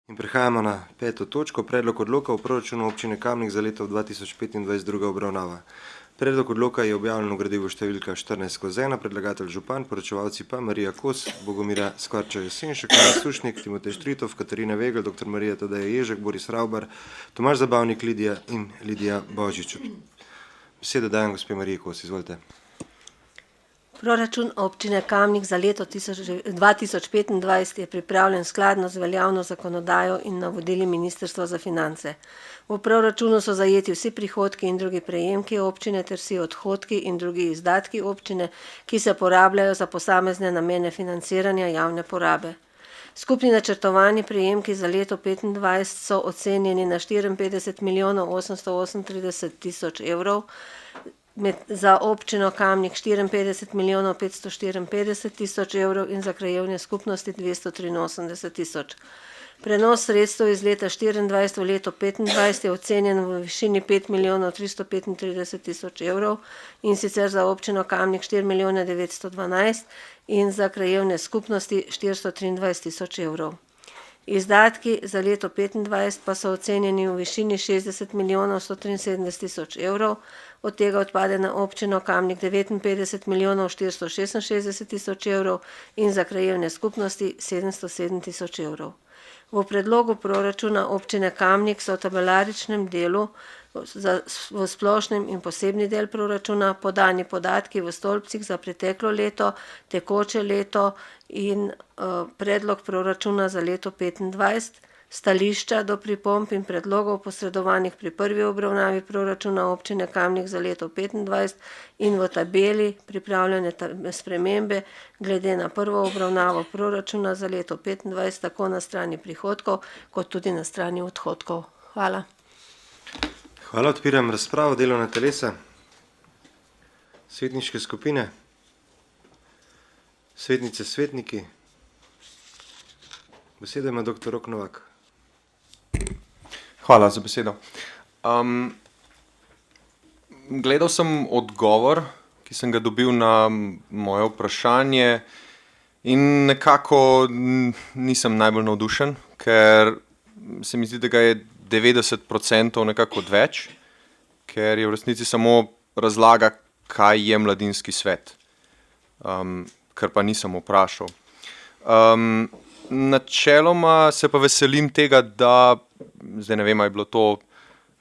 In prehajamo na 5. točko, predlog odloka o proračunu občine Kamnik za leto 2025, druga obravnava. Predlog odloka je objavljen v gradivu številka 14/1, predlagatelj župan, poročevalci pa Marija Kos, Bogomira Skvarča Jesenšek, Ana Sušnik, Timotej Štritov, Katarina Vegel, dr. Marija Tadeja Ježek, Boris Ravbar, Tomaž Zabavnik, Lidija in Lidija Božič. Besedo dajem gospe Mariji Kos, izvolite. Proračun občine Kamnik za leto 2025 je pripravljen skladno z veljavno zakonodajo in navodili Ministrstva za finance. V proračunu so zajeti vsi prihodki in drugi prejemki občine ter vsi odhodki in drugi izdatki občine, ki se porabljajo za posamezne namene financiranja javne porabe. Skupni načrtovani prejemki za leto 2025 so ocenjeni na 54.838.000 evrov, za občino Kamnik 54.554.000 evrov in za krajevne skupnosti 283.000. Prenos sredstev iz leta 2024 v leto 2025 je ocenjen v višini 5.335.000 evrov in sicer za občino Kamnik 4.912.000 in za krajevne skupnosti 423.000 evrov. Izdatki za leto 2025 pa so ocenjeni v višini 60.173.000 evrov, od tega odpade na občino Kamnik 59.466.000 evrov in za krajevne skupnosti 707.000 evrov. V predlogu proračuna občine Kamnik so v tabelaričnem delu v splošnem in posebni del proračuna podani podatki v stolpcih za preteklo leto, tekoče leto in predlog proračuna za leto 2025, stališča do pripomb in predlogov posredovanih pri prvi obravnavi proračuna občine Kamnik za leto 2025 in v tabeli pripravljene spremembe glede na prvo obravnavo proračuna za leto 2025, tako na strani prihodkov kot tudi na strani odhodkov. Hvala. Hvala, odpiram razpravo, delovna telesa, svetniške skupine, svetnice, svetniki. Besedo ima dr. Rok Novak. Hvala za besedo. Gledal sem odgovor, ki sem ga dobil na moje vprašanje in nekako nisem najbolj navdušen, ker se mi zdi, da ga je 90% nekako odveč, ker je v resnici samo razlaga, kaj je mladinski svet, kar pa nisem vprašal. Načeloma se pa veselim tega, da, zdaj ne vem, ali je bilo to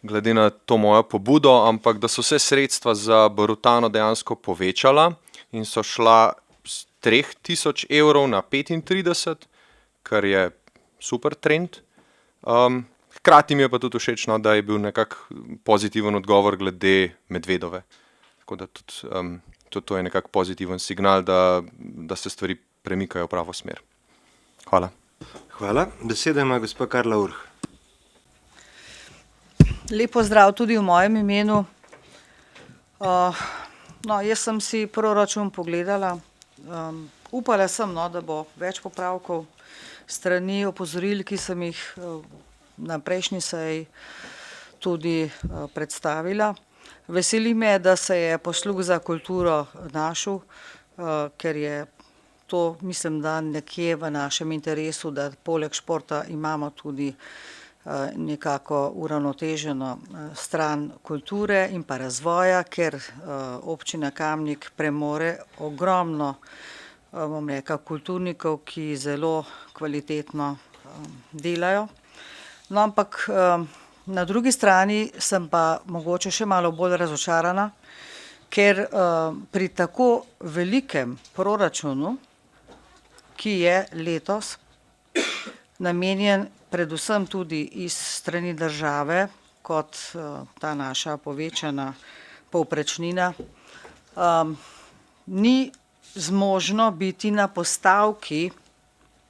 glede na to mojo pobudo, ampak da so se sredstva za Barutano dejansko povečala in so šla z 3.000 evrov na 35, kar je super trend. Hkrati mi je pa tudi všečno, da je bil nekak pozitiven odgovor glede Medvedove. Tako da tudi to je nekak pozitiven signal, da se stvari premikajo v pravo smer. Hvala. Hvala. Beseda ima gospa Karla Urh. Lep pozdrav tudi v mojem imenu. Jaz sem si proračun pogledala. Upala sem, da bo več popravkov strani opozoril, ki sem jih na prejšnji seji tudi predstavila. Veseli me, da se je posluh za kulturo našel, ker je to, mislim, da nekje v našem interesu, da poleg športa imamo tudi nekako uravnoteženo stran kulture in pa razvoja, ker občina Kamnik premore ogromno, bom rekla, kulturnikov, ki zelo kvalitetno delajo. No, ampak na drugi strani sem pa mogoče še malo bolj razočarana, ker pri tako velikem proračunu, ki je letos namenjen predvsem tudi iz strani države, kot ta naša povečana povprečnina, ni zmožno biti na postavki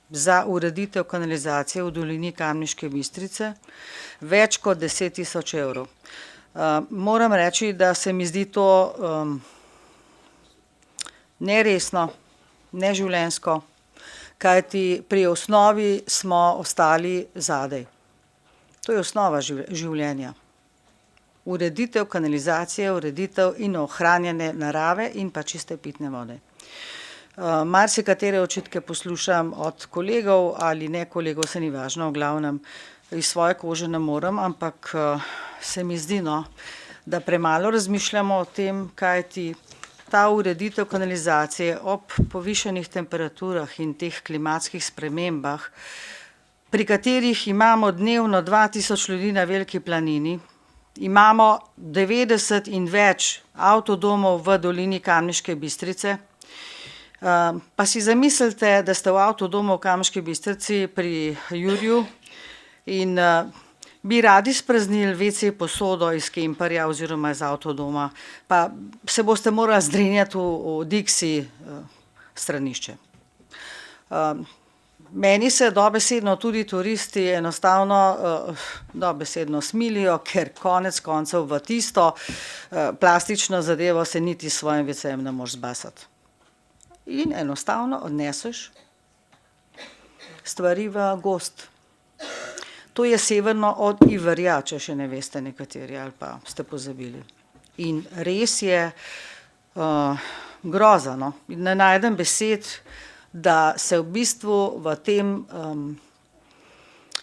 za ureditev kanalizacije v dolini Kamniške Bistrice več kot 10.000 evrov. Moram reči, da se mi zdi to neresno, neživljenjsko, kajti pri osnovi smo ostali zadaj. To je osnova življenja. Ureditev kanalizacije, ureditev in ohranjanje narave in pa čiste pitne vode. Marsikatere očitke poslušam od kolegov ali ne kolegov, se ni važno, v glavnem iz svoje kože ne morem, ampak se mi zdi, no, da premalo razmišljamo o tem, kaj ti ta ureditev kanalizacije ob povišanih temperaturah in teh klimatskih spremembah, pri katerih imamo dnevno 2000 ljudi na Veliki planini, imamo 90 in več avtodomov v dolini Kamniške Bistrice, pa si zamislite, da ste v avtodomu v Kamniški Bistrici pri Jurju in bi radi spraznili WC posodo iz kemperja oziroma iz avtodoma, pa se boste morali zdrenjati v Dixi stranišče. Meni se dobesedno tudi turisti enostavno dobesedno smilijo, ker konec koncev v tisto plastično zadevo se niti s svojim WC-jem ne moreš zbasati. In enostavno odneseš stvari v gozd. To je severno od Iverja, če še ne veste nekateri ali pa ste pozabili. In res je grozno. Ne najdem besed, da se v bistvu v tem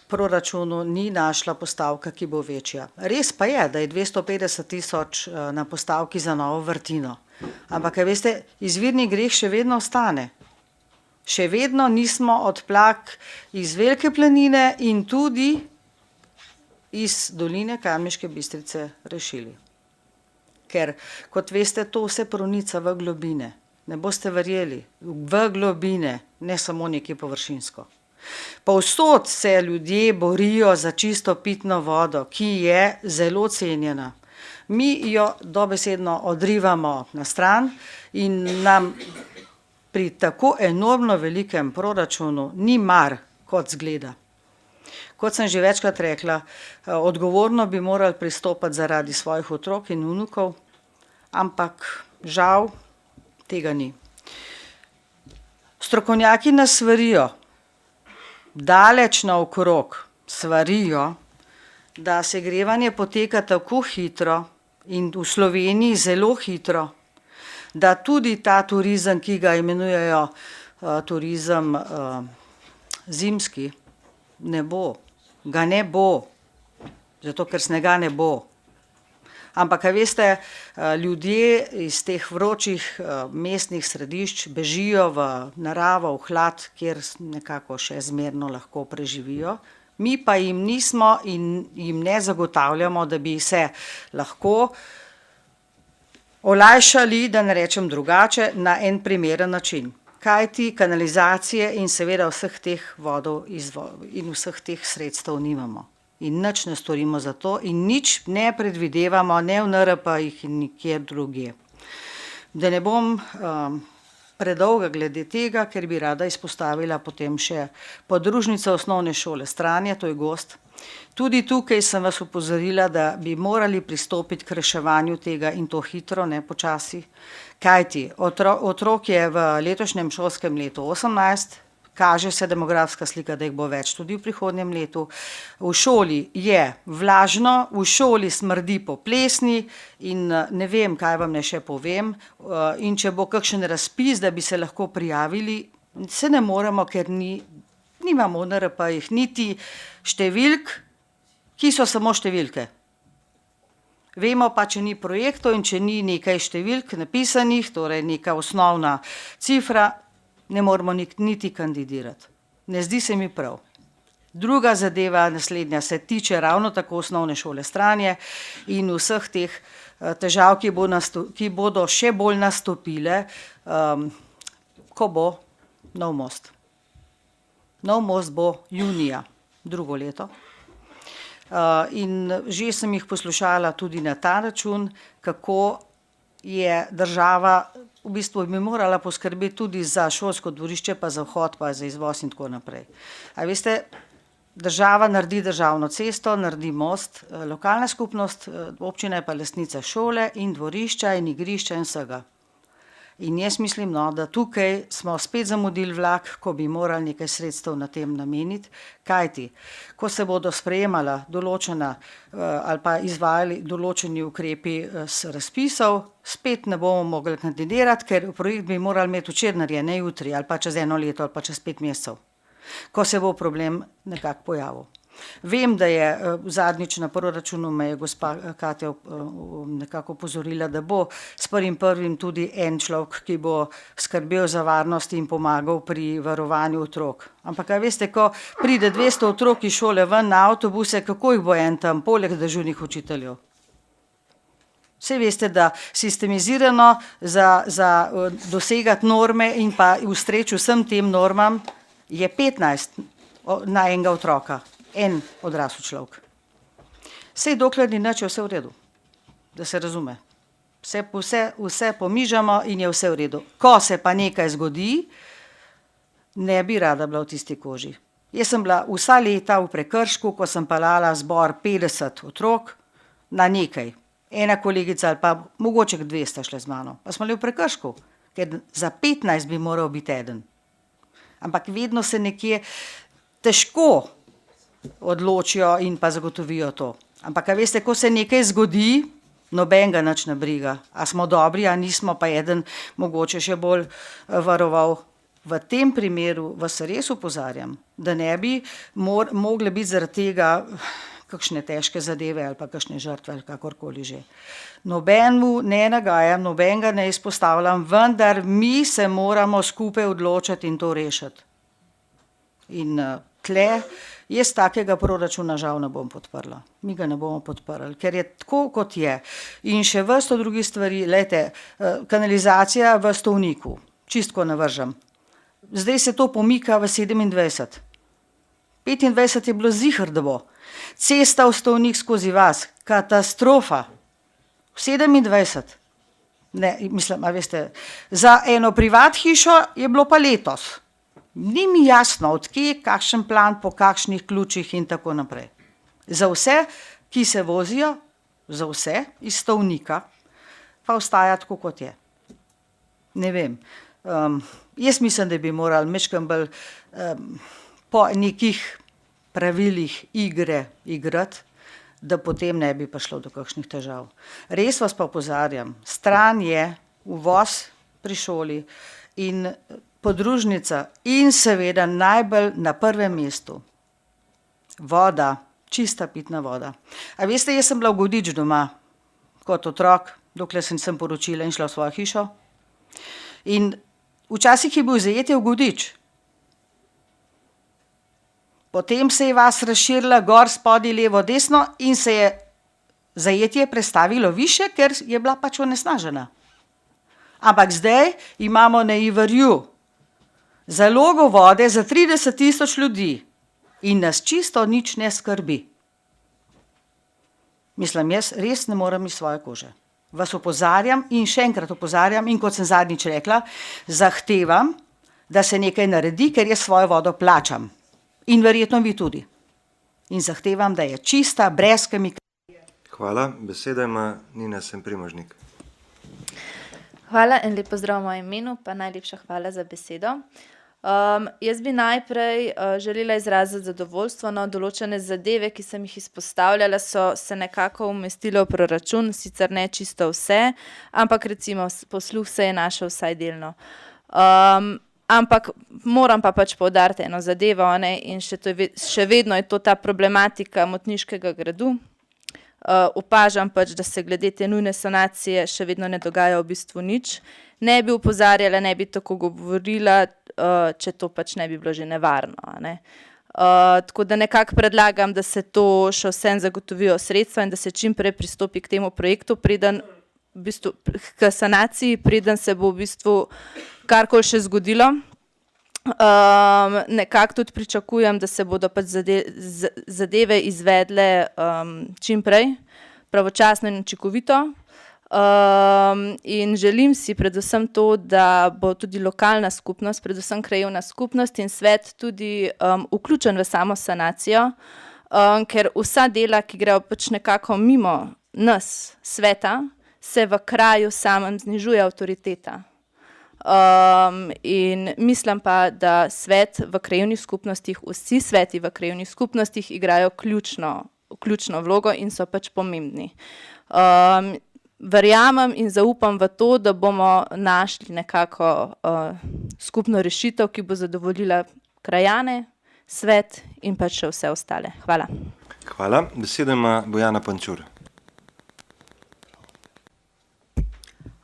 proračunu ni našla postavka, ki bo večja. Res pa je, da je 250 000 na postavki za novo vrtino. Ampak, veste, izvirni greh še vedno ostane. Še vedno nismo odplak iz Velike planine in tudi iz doline Kamniške Bistrice rešili. Ker, kot veste, to vse pronica v globine. Ne boste verjeli, v globine, ne samo nekaj površinsko. Povsod se ljudje borijo za čisto pitno vodo, ki je zelo cenjena. Mi jo dobesedno odrivamo na stran in nam pri tako enormno velikem proračunu ni mar, kot zgleda. Kot sem že večkrat rekla, odgovorno bi morali pristopati zaradi svojih otrok in vnukov, ampak žal tega ni. Strokovnjaki nas svarijo, daleč naokrog svarijo, da segrevanje poteka tako hitro in v Sloveniji zelo hitro, da tudi ta turizem, ki ga imenujejo turizem zimski, ne bo. Ga ne bo, zato ker snega ne bo. Ampak, veste, ljudje iz teh vročih mestnih središč bežijo v naravo, v hlad, kjer nekako še zmerno lahko preživijo. Mi pa jim nismo in jim ne zagotavljamo, da bi se lahko olajšali, da ne rečem drugače, na en primeren način. Kajti kanalizacije in seveda vseh teh vodov in vseh teh sredstev nimamo. In nič ne storimo za to in nič ne predvidevamo, ne v NRP-jih in nikjer drugje. Da ne bom predolga glede tega, ker bi rada izpostavila potem še podružnico osnovne šole Stranje, to je gozd. Tudi tukaj sem vas opozorila, da bi morali pristopiti k reševanju tega in to hitro, ne počasi. Kajti otrok je v letošnjem šolskem letu 18, kaže se demografska slika, da jih bo več tudi v prihodnjem letu. V šoli je vlažno, v šoli smrdi po plesni in ne vem, kaj vam ne še povem. In če bo kakšen razpis, da bi se lahko prijavili, se ne moremo, ker nimamo v NRP-jih niti številk, ki so samo številke. Vemo pa, če ni projektov in če ni nekaj številk napisanih, torej neka osnovna cifra, ne moramo niti kandidirati. Ne zdi se mi prav. Druga zadeva, naslednja, se tiče ravno tako osnovne šole Stranje in vseh teh težav, ki bodo še bolj nastopile, ko bo nov most. Nov most bo junija, drugo leto. In že sem jih poslušala tudi na ta račun, kako je država v bistvu bi morala poskrbeti tudi za šolsko dvorišče, pa za vhod, pa za izvoz in tako naprej. A veste, država naredi državno cesto, naredi most, lokalna skupnost, občina je pa lastnica šole in dvorišča in igrišča in vsega. In jaz mislim, no, da tukaj smo spet zamudili vlak, ko bi morali nekaj sredstev na tem nameniti, kajti, ko se bodo sprejemala določena ali pa izvajali določeni ukrepi s razpisov, spet ne bomo mogli kandidirati, ker projekt bi morali imeti včeraj narejen, ne jutri, ali pa čez 1 leto, ali pa čez 5 mesecev, ko se bo problem nekako pojavil. Vem, da je zadnjič na proračunu me je gospa Katja nekako opozorila, da bo s 1.1. tudi en človek, ki bo skrbel za varnost in pomagal pri varovanju otrok. Ampak, a veste, ko pride 200 otrok iz šole ven na avtobuse, kako jih bo en tam, poleg dežurnih učiteljev? Vse veste, da sistemizirano za dosegati norme in pa ustreči vsem tem normam je 15 na enega otroka. En odrasel človek. Sej dokler ni nič, je vse v redu, da se razume. Vse pomižamo in je vse v redu. Ko se pa nekaj zgodi, ne bi rada bila v tisti koži. Jaz sem bila vsa leta v prekršku, ko sem pelala zbor 50 otrok na nekaj. Ena kolegica ali pa mogoče 200 šle z mano. Pa smo bili v prekršku, ker za 15 bi moral biti eden. Ampak vedno se nekje težko odločijo in pa zagotovijo to. Ampak, a veste, ko se nekaj zgodi, nobenega nič ne briga. A smo dobri, a nismo, pa eden mogoče še bolj varoval. V tem primeru vas res opozarjam, da ne bi mogle biti zaradi tega kakšne težke zadeve ali pa kakšne žrtve ali kakorkoli že. Nobenemu ne nagajam, nobenega ne izpostavljam, vendar mi se moramo skupaj odločiti in to rešiti. In tle jaz takega proračuna žal ne bom podprla. Mi ga ne bomo podprli, ker je tako, kot je. In še vrsto drugih stvari, lejte, kanalizacija v Stovniku, čistko navržem. Zdaj se to pomika v 27. 25 je bilo ziher, da bo. Cesta v Stovnik skozi vas, katastrofa. 27. Ne, mislim, a veste, za eno privat hišo je bilo pa letos. Ni mi jasno, odkje, kakšen plan, po kakšnih ključih in tako naprej. Za vse, ki se vozijo, za vse iz Stovnika, pa ostaja tako, kot je. Ne vem. Jaz mislim, da bi morali majčkeno bolj po nekih pravilih igre igrati, da potem ne bi prišlo do kakšnih težav. Res vas pa opozarjam, stran je uvoz pri šoli in podružnica in seveda najbolj na prvem mestu voda, čista pitna voda. A veste, jaz sem bila v Godič doma kot otrok, dokler sem poročila in šla v svojo hišo. In včasih je bil zajetje v Godič. Potem se je vas razširila gor, spodaj, levo, desno in se je zajetje prestavilo više, ker je bila pač onesnažena. Ampak zdaj imamo na Ivarju zalogo vode za 30.000 ljudi in nas čisto nič ne skrbi. Mislim, jaz res ne morem iz svoje kože. Vas opozarjam in še enkrat opozarjam in kot sem zadnjič rekla, zahtevam, da se nekaj naredi, ker jaz svojo vodo plačam. In verjetno vi tudi. In zahtevam, da je čista, brez kemikalij. Hvala. Beseda ima Nina Semprimožnik. Hvala in lep pozdrav v mojem imenu, pa najlepša hvala za besedo. Jaz bi najprej želela izraziti zadovoljstvo, no, določene zadeve, ki sem jih izpostavljala, so se nekako umestile v proračun, sicer ne čisto vse, ampak recimo posluh se je našel vsaj delno. Ampak moram pa pač poudariti eno zadevo, ne, in še vedno je to ta problematika Motniškega gradu. Opažam pač, da se glede te nujne sanacije še vedno ne dogaja v bistvu nič. Ne bi opozarjala, ne bi tako govorila, če to pač ne bi bilo že nevarno. Ne. Tako da nekako predlagam, da se to še vsem zagotovijo sredstva in da se čim prej pristopi k temu projektu, preden v bistvu k sanaciji, preden se bo v bistvu karkoli še zgodilo. Nekako tudi pričakujem, da se bodo pač zadeve izvedle čim prej, pravočasno in učinkovito. In želim si predvsem to, da bo tudi lokalna skupnost, predvsem krajevna skupnost in svet tudi vključen v samo sanacijo, ker vsa dela, ki grejo pač nekako mimo nas, sveta, se v kraju samem znižuje avtoriteta. In mislim pa, da svet v krajevnih skupnostih, vsi sveti v krajevnih skupnostih igrajo ključno vlogo in so pač pomembni. Verjamem in zaupam v to, da bomo našli nekako skupno rešitev, ki bo zadovoljila krajane, svet in pač še vse ostale. Hvala. Hvala. Besedo ima Bojana Pančur.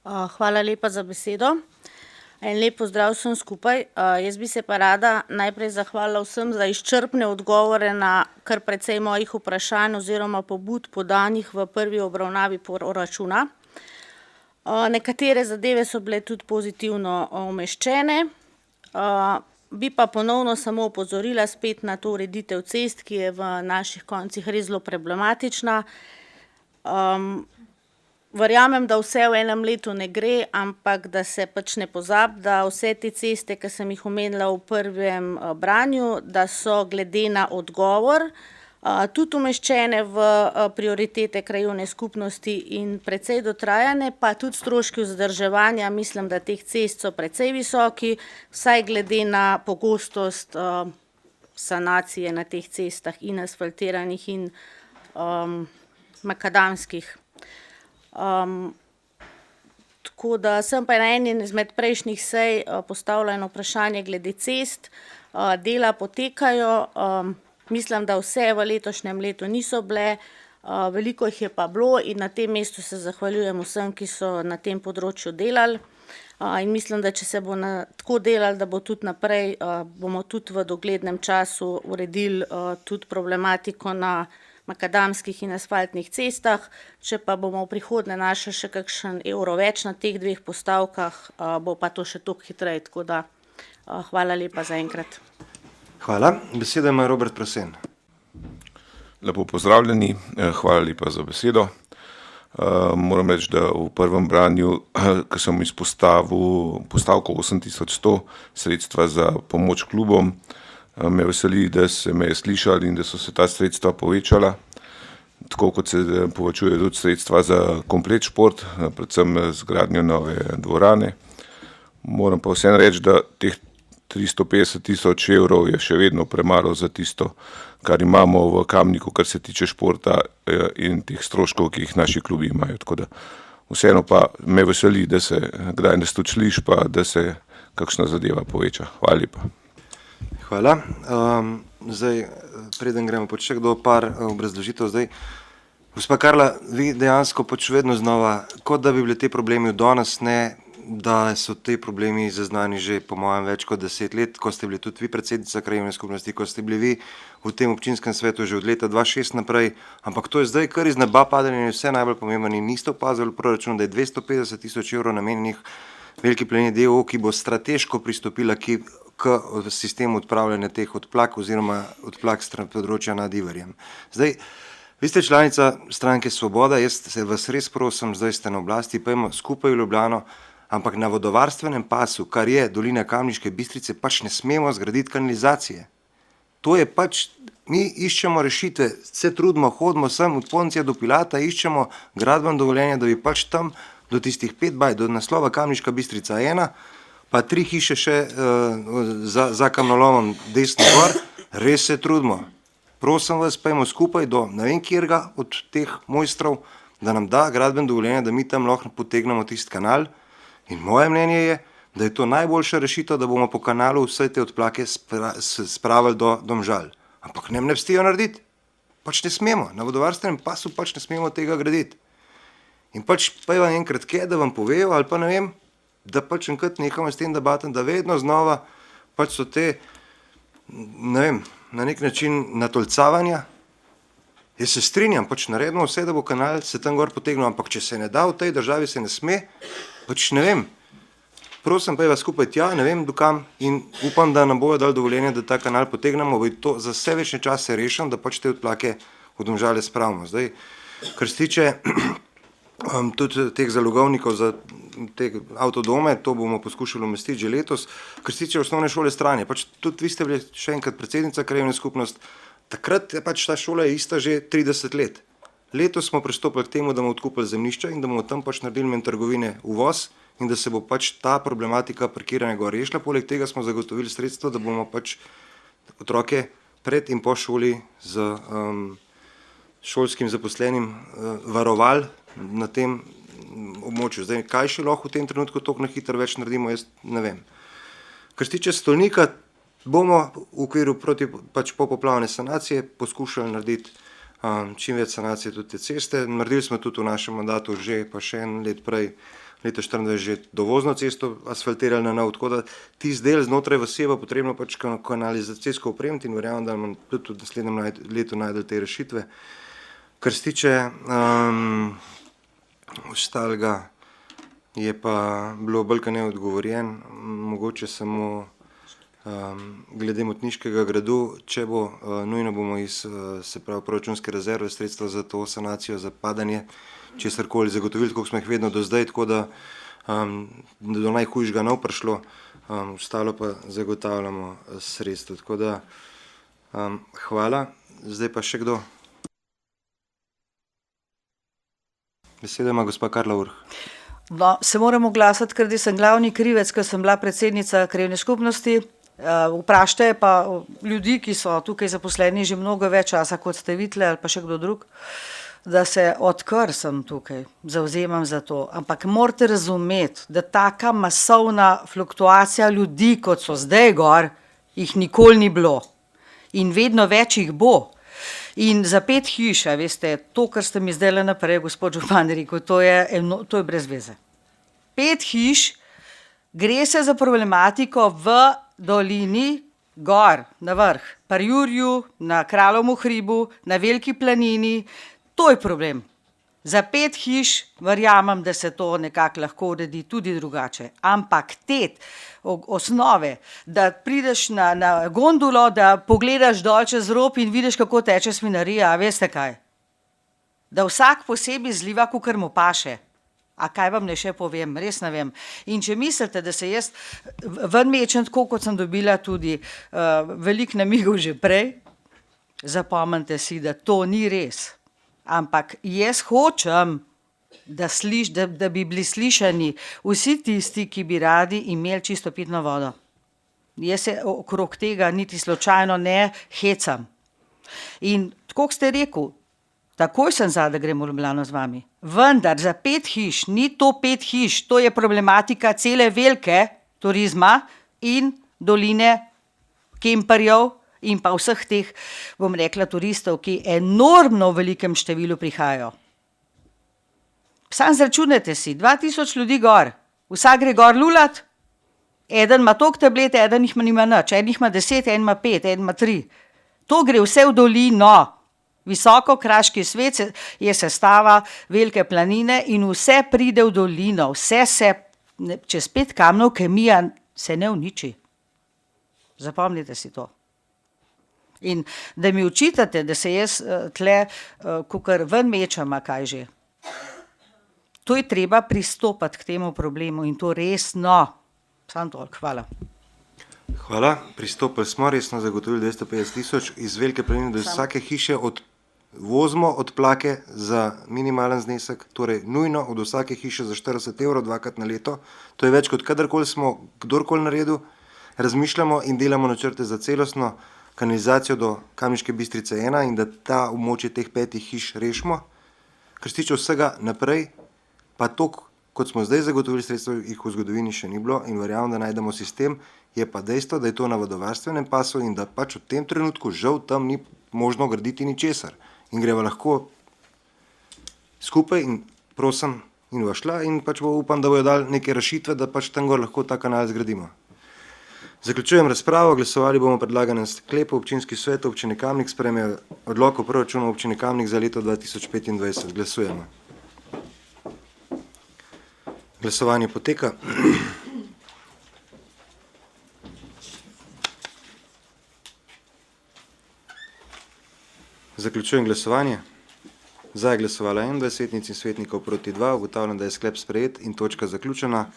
Hvala lepa za besedo. En lep pozdrav vsem skupaj. Jaz bi se pa rada najprej zahvalila vsem za izčrpne odgovore na kar precej mojih vprašanj oziroma pobud podanih v prvi obravnavi proračuna. Nekatere zadeve so bile tudi pozitivno umeščene. Bi pa ponovno samo opozorila spet na to ureditev cest, ki je v naših koncih res zelo problematična. Verjamem, da vse v enem letu ne gre, ampak da se pač ne pozabi, da vse te ceste, ki sem jih omenila v prvem branju, da so glede na odgovor tudi umeščene v prioritete krajevne skupnosti in precej dotrajane, pa tudi stroški vzdrževanja, mislim, da teh cest so precej visoki, vsaj glede na pogostost sanacije na teh cestah in asfaltiranih in makadamskih. Tako da sem pa na eni izmed prejšnjih sej postavila eno vprašanje glede cest. Dela potekajo, mislim, da vse v letošnjem letu niso bile, veliko jih je pa bilo in na tem mestu se zahvaljujem vsem, ki so na tem področju delali. In mislim, da če se bo tako delali, da bo tudi naprej, bomo tudi v doglednem času uredili tudi problematiko na makadamskih in asfaltnih cestah. Če pa bomo v prihodnje našli še kakšen evro več na teh dveh postavkah, bo pa to še toliko hitreje, tako da hvala lepa za enkrat. Hvala. Besedo ima Robert Prosen. Lepo pozdravljeni, hvala lepa za besedo. Moram reči, da v prvem branju, ko sem izpostavil postavko 8100 sredstva za pomoč klubom, me veseli, da se me je slišali in da so se ta sredstva povečala, tako kot se povečuje tudi sredstva za komplet šport, predvsem z gradnjo nove dvorane. Moram pa vseeno reči, da teh 350 000 evrov je še vedno premalo za tisto, kar imamo v Kamniku, kar se tiče športa in teh stroškov, ki jih naši klubi imajo. Tako da vseeno pa me veseli, da se kdaj ne stočliš, pa da se kakšna zadeva poveča. Hvala lepa. Hvala. Zdaj, preden gremo pač še kdo par obrazložitev, zdaj, gospa Karla, vi dejansko pač vedno znova, kot da bi bili te problemi od danes, ne, da so te problemi zaznani že po mojem več kot 10 let, ko ste bili tudi vi predsednica krajevne skupnosti, ko ste bili vi v tem občinskem svetu že od leta 2006 naprej, ampak to je zdaj kar iz neba padanje in je vse najbolj pomembno in niste opazili v proračunu, da je 250 000 evrov namenjenih Veliki Planini d.o.o., ki bo strateško pristopila k sistemu odpravljanja teh odplak oziroma odplak področja nad Iverjem. Zdaj, vi ste članica stranke Svoboda, jaz se vas res prosim, zdaj ste na oblasti, pojmo skupaj v Ljubljano, ampak na vodovarstvenem pasu, kar je dolina Kamniške Bistrice, pač ne smemo zgraditi kanalizacije. To je pač, mi iščemo rešitve, se trudimo, hodimo sem od Poncija do Pilata, iščemo gradbeno dovoljenje, da bi pač tam do tistih 5 baj, do naslova Kamniška Bistrica 1, pa 3 hiše še za kamnolomom desno gor, res se trudimo. Prosim vas, pojmo skupaj do ne vem kjerga od teh mojstrov, da nam da gradbeno dovoljenje, da mi tam lahko potegnemo tisti kanal. In moje mnenje je, da je to najboljša rešitev, da bomo po kanalu vse te odplake spravili do Domžal. Ampak ne pstijo narediti. Pač ne smemo, na vodovarstvenem pasu pač ne smemo tega graditi. In pač pa je enkrat kje, da vam povejo, ali pa ne vem, da pač enkrat nehamo s tem debatem, da vedno znova pač so te, ne vem, na nek način natolcavanja. Jaz se strinjam, pač naredimo vse, da bo kanal se tam gor potegnil, ampak če se ne da v tej državi, se ne sme, pač ne vem. Prosim pa je vas skupaj tja, ne vem dokam in upam, da nam bojo dali dovoljenje, da ta kanal potegnemo, bo to za vse večne čase rešen, da pač te odplake v Domžale spravimo. Zdaj, kar se tiče tudi teh zalogovnikov za te avtodome, to bomo poskušali umestiti že letos, kar se tiče osnovne šole Stranje. Pač tudi vi ste bili še enkrat predsednica krajevne skupnosti, takrat je pač ta šola ista že 30 let. Letos smo pristopili k temu, da bomo odkupili zemljišča in da bomo tam pač naredili men trgovine uvoz in da se bo pač ta problematika parkiranja gor rešila. Poleg tega smo zagotovili sredstva, da bomo pač otroke pred in po šoli z šolskim zaposlenim varovali na tem območju. Zdaj, kaj še lahko v tem trenutku toliko na hitro več naredimo, jaz ne vem. Kar se tiče Stolnika, bomo v okviru pač popoplavne sanacije poskušali narediti čim več sanacije tudi te ceste. Naredili smo tudi v našem mandatu že, pa še en let prej, leta 2024 že dovozno cesto asfaltirali na nov, tako da tisti del znotraj vasi bo potrebno pač kanalizacijsko opremiti in verjamem, da bomo tudi v naslednjem letu najdeli te rešitve. Kar se tiče ostalega, je pa bilo bolj kot ne odgovorjen, mogoče samo glede Motniškega gradu, če bo nujno bomo iz se pravi proračunske rezerve sredstva za to sanacijo, za padanje česarkoli zagotovili, tako smo jih vedno do zdaj, tako da do najhujšega ne bo prišlo, ostalo pa zagotavljamo sredstva. Tako da hvala. Zdaj pa še kdo? Besedo ima gospa Karla Urh. No, se moram oglasiti, ker sem glavni krivec, ker sem bila predsednica krajevne skupnosti. Vprašajte pa ljudi, ki so tukaj zaposleni že mnogo več časa, kot ste videli, ali pa še kdo drug, da se odkar sem tukaj, zavzemam za to. Ampak morate razumeti, da taka masovna fluktuacija ljudi, kot so zdaj gor, jih nikoli ni bilo. In vedno več jih bo. In za 5 hiš, veste, to, kar ste mi zdaj le naprej, gospod župan rekel, to je brez veze. 5 hiš, gre se za problematiko v dolini, gor, na vrh, pri Jurju, na Kralovem hribu, na Veliki planini, to je problem. Za 5 hiš verjamem, da se to nekako lahko uredi tudi drugače. Ampak te osnove, da prideš na gondolo, da pogledaš dol čez rob in vidiš, kako teče svinarija, veste kaj? Da vsak posebej zliva, kakor mu paše. A kaj vam ne še povem, res ne vem. In če mislite, da se jaz ven mečem, tako kot sem dobila tudi veliko namigov že prej, zapomnite si, da to ni res. Ampak jaz hočem, da bi bili slišani vsi tisti, ki bi radi imeli čisto pitno vodo. Jaz se okrog tega niti slučajno ne hecam. In tako ste rekel, takoj sem za, da gremo v Ljubljano z vami. Vendar za 5 hiš, ni to 5 hiš, to je problematika cele velike turizma in doline kemperjev in pa vseh teh, bom rekla, turistov, ki enormno v velikem številu prihajajo. Sam zračunajte si, 2000 ljudi gor, vsak gre gor lulat, eden ima toliko tablete, eden jih nima nič, en jih ima 10, en ima 5, en ima 3. To gre vse v dolino. Visoko kraški svet je sestava Velike planine in vse pride v dolino, vse se, čez 5 kamnov kemija se ne uniči. Zapomnite si to. In da mi očitate, da se jaz tle, kakor ven mečem, kaj že. To je treba pristopati k temu problemu in to resno. Samo toliko, hvala. Hvala, pristopili smo, resno zagotovili 250 000 iz Velike planine do vsake hiše vozimo odplake za minimalen znesek, torej nujno od vsake hiše za 40 € 2-krat na leto. To je več kot kadarkoli smo kdorkoli naredil. Razmišljamo in delamo načrte za celostno kanalizacijo do Kamniške Bistrice 1 in da ta območje teh 5 hiš rešimo. Kar se tiče vsega naprej, pa to, kot smo zdaj zagotovili sredstva, jih v zgodovini še ni bilo in verjamem, da najdemo sistem, je pa dejstvo, da je to na vodovarstvenem pasu in da pač v tem trenutku žal tam ni možno graditi ničesar. In greva lahko skupaj in prosim in vašla in pač upam, da bojo dali neke rešitve, da pač tam gor lahko ta kanal zgradimo. Zaključujem razpravo, glasovali bomo predlaganem sklepu. Občinski svet občine Kamnik sprejme odlok o proračunu občine Kamnik za leto 2025. Glasujemo. Glasovanje poteka. Zaključujem glasovanje. Za je glasovala 21 svetnic in svetnikov, proti 2. Ugotavljam, da je sklep sprejet in točka zaključena.